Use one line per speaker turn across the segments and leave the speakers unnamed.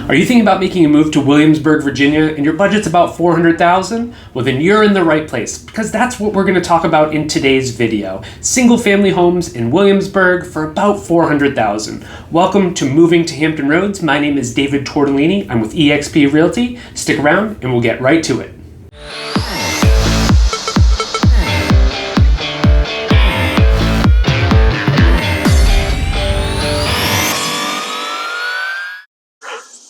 Are you thinking about making a move to Williamsburg, Virginia, and your budget's about $400,000? Well, then you're in the right place, because that's what we're going to talk about in today's video. Single-family homes in Williamsburg for about $400,000. Welcome to Moving to Hampton Roads. My name is David Tortellini. I'm with eXp Realty. Stick around, and we'll get right to it.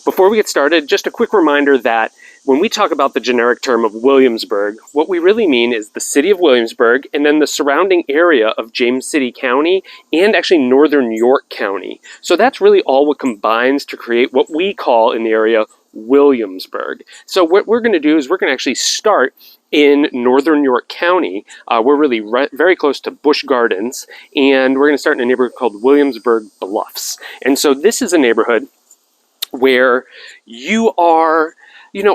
Before we get started, just a quick reminder that when we talk about the generic term of Williamsburg, what we really mean is the city of Williamsburg and then the surrounding area of James City County and actually northern York County. So that's really all what combines to create what we call in the area Williamsburg. So what we're going to do is we're going to actually start in northern York County. We're really very close to Busch Gardens, and we're going to start in a neighborhood called Williamsburg Bluffs. And so this is a neighborhood where you are,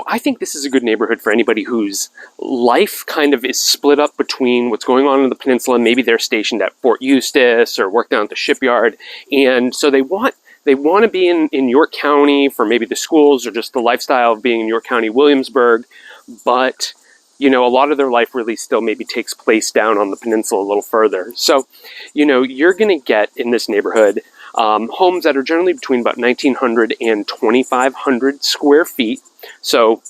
I think this is a good neighborhood for anybody whose life kind of is split up between what's going on in the peninsula. Maybe they're stationed at Fort Eustis or work down at the shipyard. And so they want to be in York County for maybe the schools or just the lifestyle of being in York County, Williamsburg. But, a lot of their life really still maybe takes place down on the peninsula a little further. So, you're going to get in this neighborhood homes that are generally between about 1,900 and 2,500 square feet. So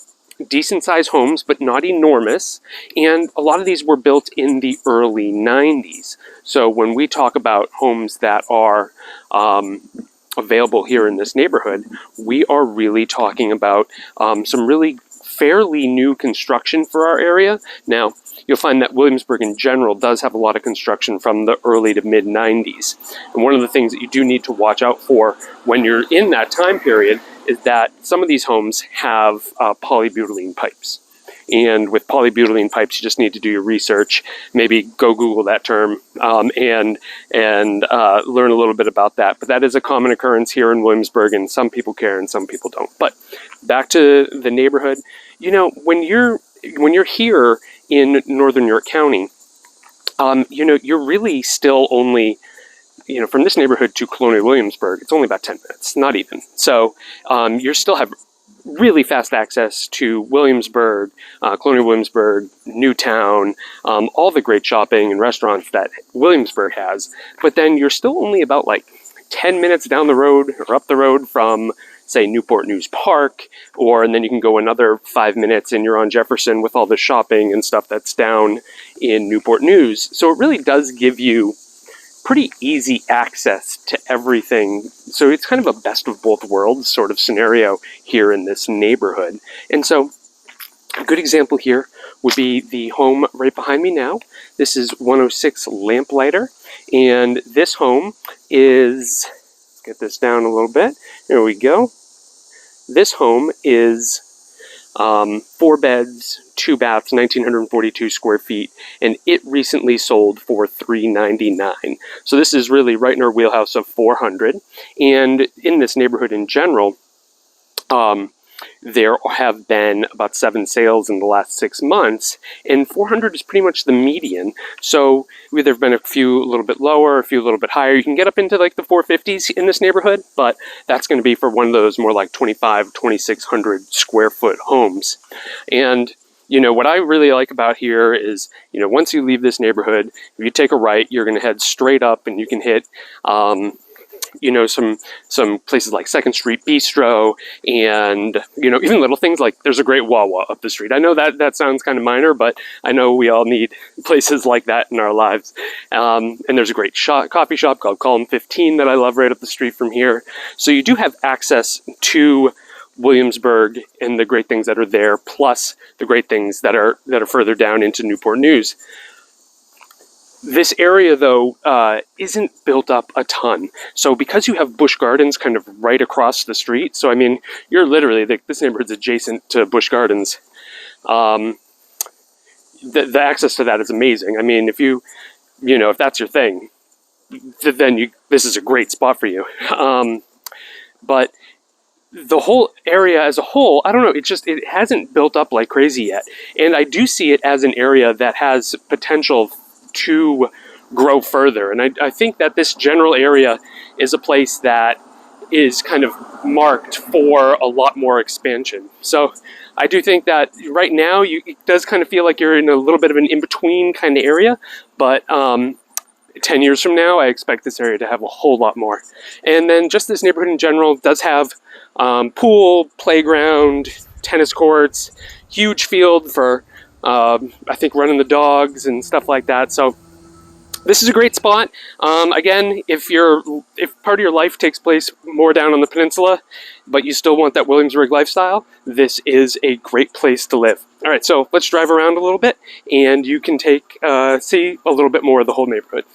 decent sized homes, but not enormous. And a lot of these were built in the early 90s. So when we talk about homes that are available here in this neighborhood, we are really talking about some really fairly new construction for our area. Now, you'll find that Williamsburg in general does have a lot of construction from the early to mid 90s. And one of the things that you do need to watch out for when you're in that time period is that some of these homes have polybutylene pipes. And with polybutylene pipes, you just need to do your research, maybe go Google that term and learn a little bit about that. But that is a common occurrence here in Williamsburg, and some people care and some people don't. But back to the neighborhood, when you're here in northern York County, you're really still only, from this neighborhood to Colonial Williamsburg, it's only about 10 minutes, not even. So you still have really fast access to Williamsburg, Colonial Williamsburg, Newtown, all the great shopping and restaurants that Williamsburg has. But then you're still only about 10 minutes down the road or up the road from, say, Newport News Park, and then you can go another 5 minutes and you're on Jefferson with all the shopping and stuff that's down in Newport News. So it really does give you pretty easy access to everything. So it's kind of a best of both worlds sort of scenario here in this neighborhood. And so a good example here would be the home right behind me now. This is 106 Lamplighter. And this home is, let's get this down a little bit. There we go. This home is 4 beds, 2 baths, 1,942 square feet, and it recently sold for $399. So this is really right in our wheelhouse of 400. And in this neighborhood in general, there have been about 7 sales in the last 6 months, and 400 is pretty much the median. So there have been a few a little bit lower, a few a little bit higher. You can get up into the 450s in this neighborhood, but that's going to be for one of those more 2,600 square foot homes. And what I really like about here is, once you leave this neighborhood, if you take a right, you're going to head straight up and you can hit some places like 2nd Street Bistro, and even little things like there's a great Wawa up the street. I know that sounds kind of minor, but I know we all need places like that in our lives. And there's a great coffee shop called Column 15 that I love right up the street from here. So you do have access to Williamsburg and the great things that are there, plus the great things that are further down into Newport News. This area, though, isn't built up a ton. So because you have Busch Gardens kind of right across the street, so I mean, you're literally, this neighborhood's adjacent to Busch Gardens. The access to that is amazing. I mean, if if that's your thing, then this is a great spot for you. But the whole area as a whole, I don't know, it hasn't built up like crazy yet. And I do see it as an area that has potential to grow further. And I think that this general area is a place that is kind of marked for a lot more expansion. So I do think that right now it does kind of feel like you're in a little bit of an in-between kind of area, but 10 years from now, I expect this area to have a whole lot more. And then just this neighborhood in general does have pool, playground, tennis courts, huge field for, I think, running the dogs and stuff like that. So this is a great spot. Again, if part of your life takes place more down on the peninsula, but you still want that Williamsburg lifestyle, this is a great place to live. All right, so let's drive around a little bit, and you can see a little bit more of the whole neighborhood.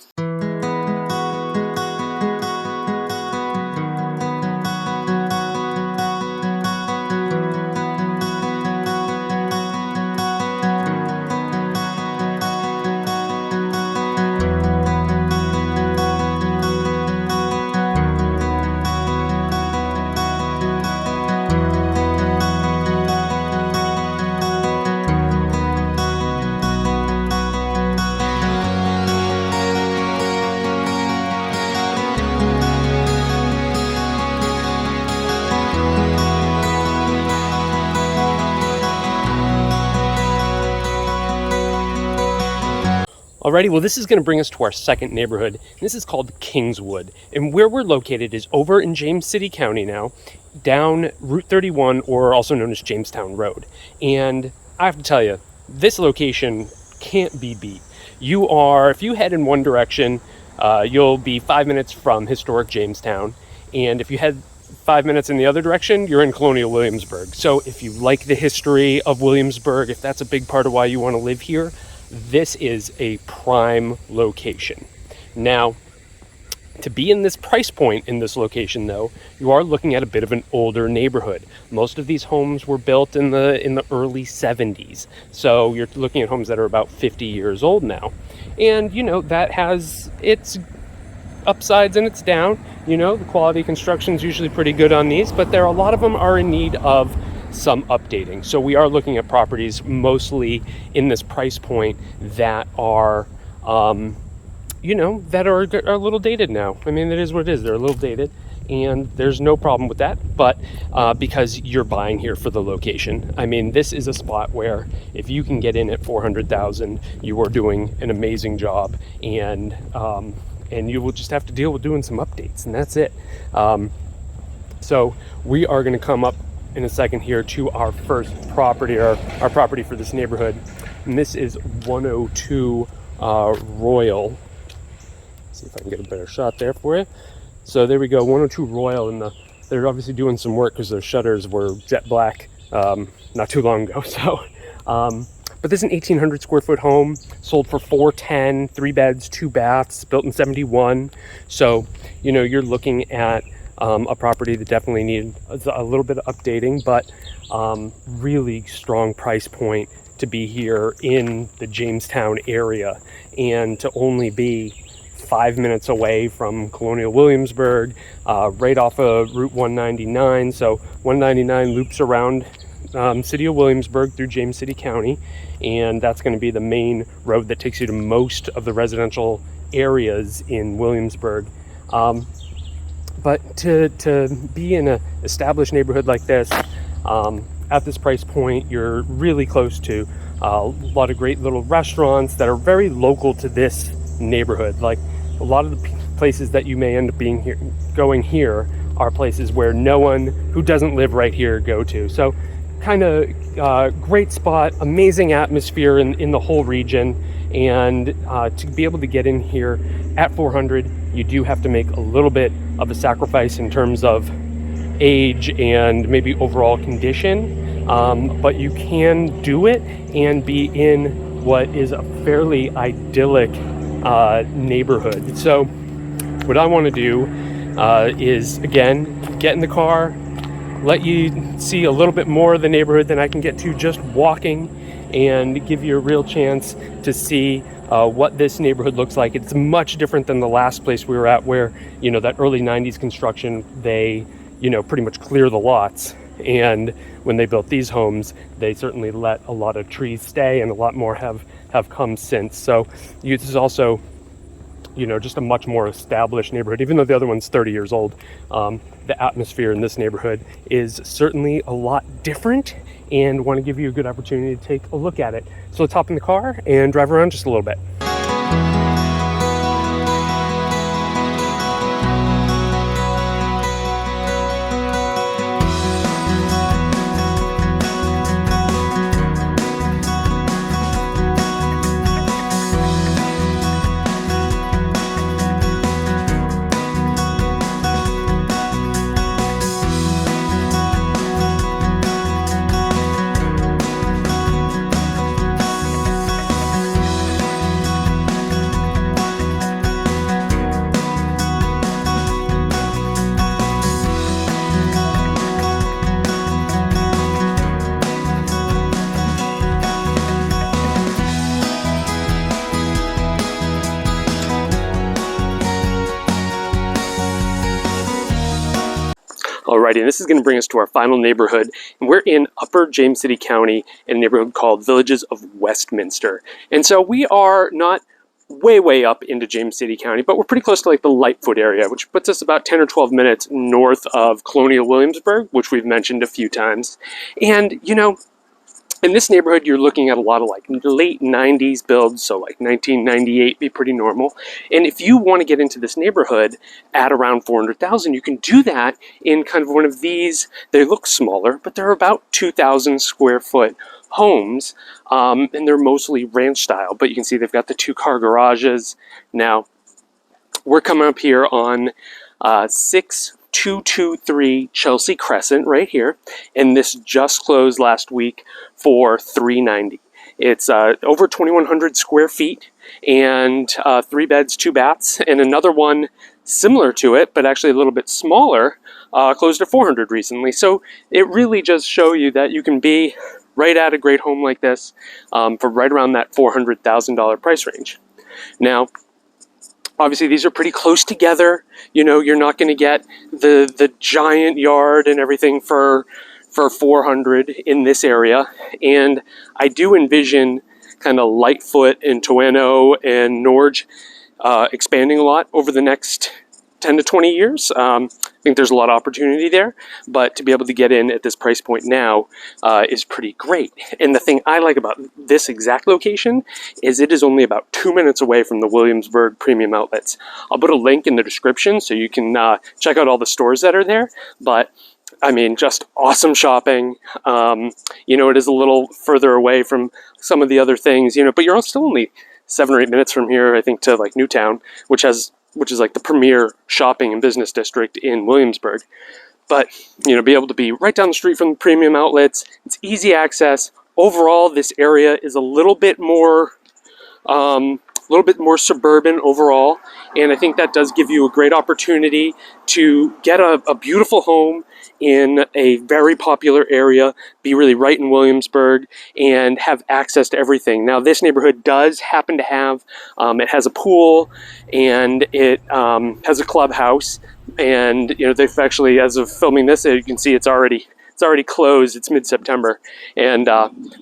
Alrighty, well, this is going to bring us to our second neighborhood. This is called Kingswood, and where we're located is over in James City County now, down Route 31, or also known as Jamestown Road. And I have to tell you, this location can't be beat. If you head in one direction, you'll be 5 minutes from historic Jamestown, and if you head 5 minutes in the other direction, you're in colonial Williamsburg. So if you like the history of Williamsburg, if that's a big part of why you want to live here, this is a prime location. Now, to be in this price point in this location, though, you are looking at a bit of an older neighborhood. Most of these homes were built in the early 70s. So you're looking at homes that are about 50 years old now. And, that has its upsides and its down. The quality of construction is usually pretty good on these, but a lot of them are in need of some updating. So we are looking at properties mostly in this price point that are, that are a little dated now. I mean, it is what it is. They're a little dated, and there's no problem with that. But because you're buying here for the location, I mean, this is a spot where if you can get in at $400,000, you are doing an amazing job, and you will just have to deal with doing some updates, and that's it. So we are going to come up in a second here to our first property, or our property for this neighborhood, and this is 102 Royal. Let's see if I can get a better shot there for you. So there we go, 102 Royal, and they're obviously doing some work because their shutters were jet black not too long ago. So, but this is an 1,800 square foot home, sold for $410, 3 beds, 2 baths, built in 71. So, you're looking at a property that definitely needed a little bit of updating, but really strong price point to be here in the Jamestown area, and to only be 5 minutes away from colonial Williamsburg, right off of Route 199. So 199 loops around City of Williamsburg through James City County, and that's going to be the main road that takes you to most of the residential areas in Williamsburg. But to be in an established neighborhood like this, at this price point, you're really close to a lot of great little restaurants that are very local to this neighborhood. Like a lot of the places that you may end up going here are places where no one who doesn't live right here go to. So kind of great spot, amazing atmosphere in the whole region. And to be able to get in here at 400, you do have to make a little bit of a sacrifice in terms of age and maybe overall condition, but you can do it and be in what is a fairly idyllic neighborhood. So what I want to do is, again, get in the car, let you see a little bit more of the neighborhood than I can get to just walking, and give you a real chance to see what this neighborhood looks like. It's much different than the last place we were at, where, that early 90s construction, they, pretty much clear the lots. And when they built these homes, they certainly let a lot of trees stay, and a lot more have come since. So this is also just a much more established neighborhood. Even though the other one's 30 years old, the atmosphere in this neighborhood is certainly a lot different, and want to give you a good opportunity to take a look at it. So let's hop in the car and drive around just a little bit. Alrighty, and this is going to bring us to our final neighborhood, and we're in Upper James City County in a neighborhood called Villages of Westminster. And so we are not way up into James City County, but we're pretty close to like the Lightfoot area, which puts us about 10 or 12 minutes north of colonial Williamsburg, which we've mentioned a few times. And in this neighborhood, you're looking at a lot of like late 90s builds, so like 1998 be pretty normal. And if you want to get into this neighborhood at around 400,000, you can do that in kind of one of these. They look smaller, but they're about 2,000 square foot homes, and they're mostly ranch style. But you can see they've got the 2-car garages. Now, we're coming up here on 6223 Chelsea Crescent right here, and this just closed last week for $390. It's over 2,100 square feet, and 3 beds, 2 baths, and another one similar to it, but actually a little bit smaller, closed at $400 recently. So it really does show you that you can be right at a great home like this for right around that $400,000 price range. Now, obviously, these are pretty close together. You're not going to get the giant yard and everything for $400 in this area. And I do envision kind of Lightfoot and Toano and Norge expanding a lot over the next 10 to 20 years. I think there's a lot of opportunity there, but to be able to get in at this price point now is pretty great. And the thing I like about this exact location is it is only about 2 minutes away from the Williamsburg Premium Outlets. I'll put a link in the description so you can check out all the stores that are there, but I mean, just awesome shopping. It is a little further away from some of the other things, but you're still only 7 or 8 minutes from here, I think, to like Newtown, which is like the premier shopping and business district in Williamsburg. But, be able to be right down the street from the premium outlets. It's easy access. Overall, this area is a little bit more suburban overall. And I think that does give you a great opportunity to get a beautiful home in a very popular area, be really right in Williamsburg, and have access to everything. Now, this neighborhood does happen to have, it has a pool, and it has a clubhouse, and they've actually, as of filming this, you can see it's already closed. It's mid-September, and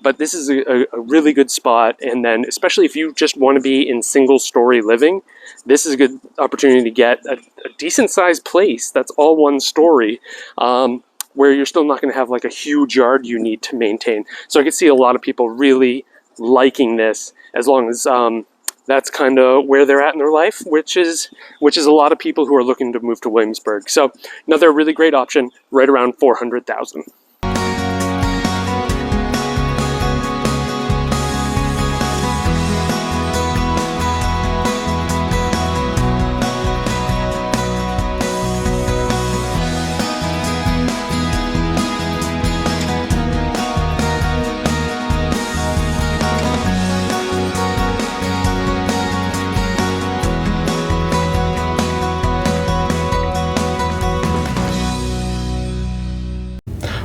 but this is a really good spot. And then, especially if you just want to be in single-story living, this is a good opportunity to get a decent-sized place that's all one story, where you're still not going to have like a huge yard you need to maintain. So I can see a lot of people really liking this, as long as that's kind of where they're at in their life, which is a lot of people who are looking to move to Williamsburg. So another really great option, right around 400,000.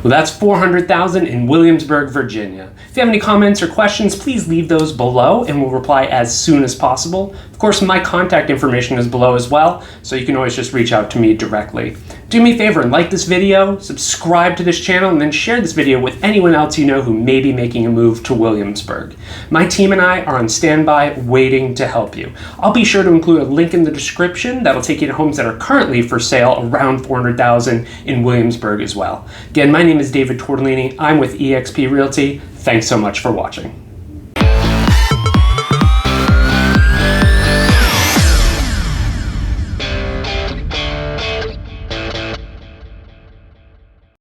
Well, that's $400,000 in Williamsburg, Virginia. If you have any comments or questions, please leave those below and we'll reply as soon as possible. Of course, my contact information is below as well, so you can always just reach out to me directly. Do me a favor and like this video, subscribe to this channel, and then share this video with anyone else you know who may be making a move to Williamsburg. My team and I are on standby waiting to help you. I'll be sure to include a link in the description that'll take you to homes that are currently for sale around $400,000 in Williamsburg as well. Again, my name is David Tortellini. I'm with eXp Realty. Thanks so much for watching.